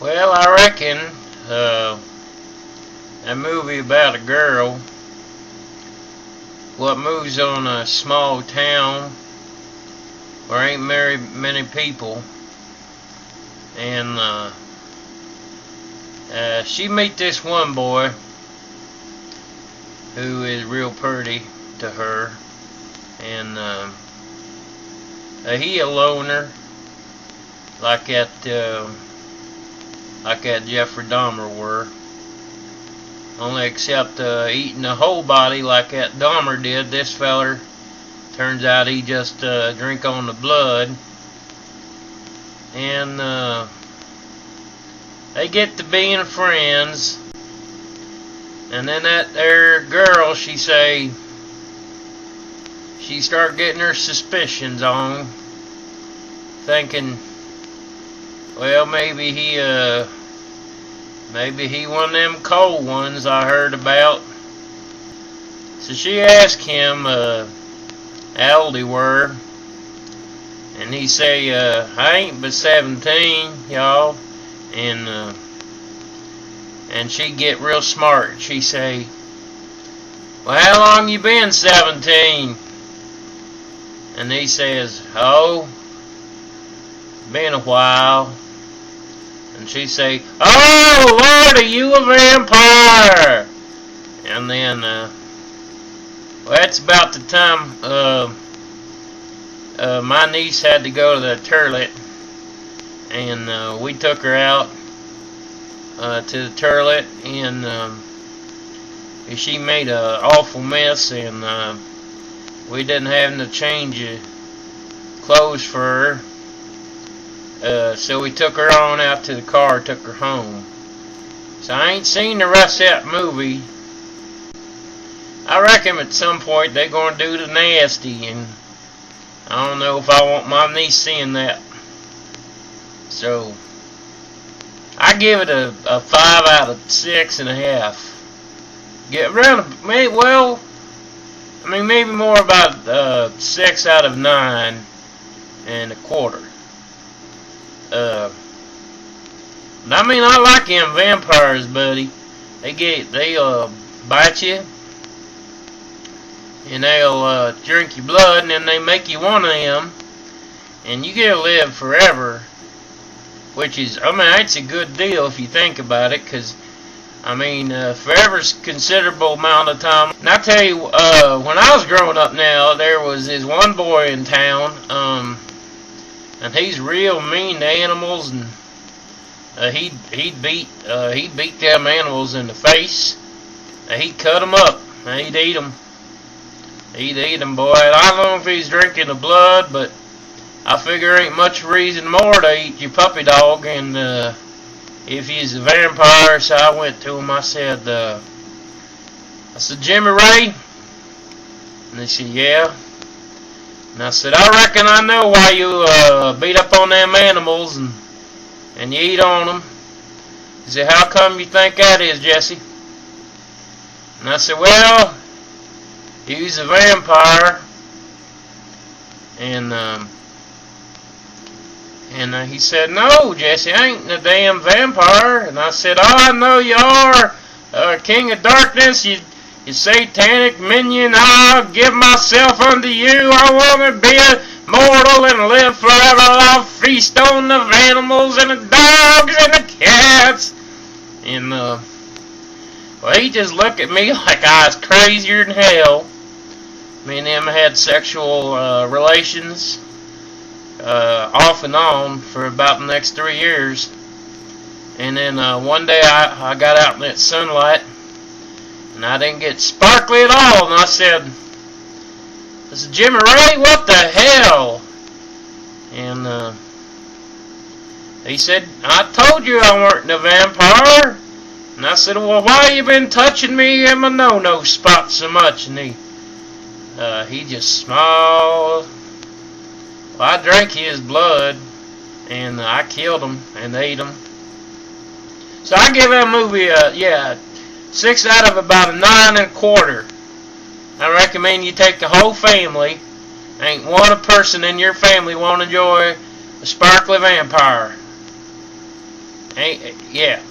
Well, I reckon a movie about a girl what moves on a small town where ain't very many people, and she meet this one boy who is real pretty to her, and he a loner like that Jeffrey Dahmer were, only except eating the whole body like that Dahmer did. This feller turns out he just drink on the blood, and they get to being friends, and then that there girl, she start getting her suspicions on, thinking, well, maybe he one of them cold ones I heard about. So she asked him how old he were, and he say, I ain't but 17, y'all. And she get real smart. She say, well, how long you been 17? And he says, oh, been a while. And she say, oh, Lord, are you a vampire? And then, well, that's about the time my niece had to go to the toilet, and we took her out to the toilet, and she made an awful mess, and we didn't have to change clothes for her. So we took her on out to the car, took her home. So I ain't seen the rest of that movie. I reckon at some point they're going to do the nasty, and I don't know if I want my niece seeing that. So I give it a 5 out of 6.5. Get around, maybe more about 6 out of 9.25. But I mean, I like them vampires, buddy. They'll bite you, and they'll drink your blood, and then they make you one of them, and you get to live forever, which is, I mean, it's a good deal if you think about it, because, I mean, forever's a considerable amount of time. And I tell you, when I was growing up now, there was this one boy in town, and he's real mean to animals, and he'd beat them animals in the face. He'd cut them up. He'd eat them. He'd eat them, boy. I don't know if he's drinking the blood, but I figure ain't much reason more to eat your puppy dog. And if he's a vampire, so I went to him. I said, Jimmy Ray? And he said, yeah. And I said, I reckon I know why you beat up on them animals and you eat on them. He said, how come you think that is, Jesse? And I said, well, he's a vampire. And he said, no, Jesse, I ain't a damn vampire. And I said, oh, I know you are, King of Darkness, you satanic minion. I'll give myself unto you. I want to be immortal and live forever. I'll feast on the animals and the dogs and the cats. And, well, he just looked at me like I was crazier than hell. Me and him had sexual relations off and on for about the next 3 years. And then one day I got out in that sunlight, and I didn't get sparkly at all. And I said, this is Jimmy Ray, what the hell? And he said, I told you I weren't a vampire. And I said, well, why you been touching me in my no-no spot so much? And he just smiled. Well, I drank his blood, and I killed him and ate him. So I give that movie 6 out of about a 9.25. I recommend you take the whole family. Ain't one person in your family won't enjoy a sparkly vampire. Yeah.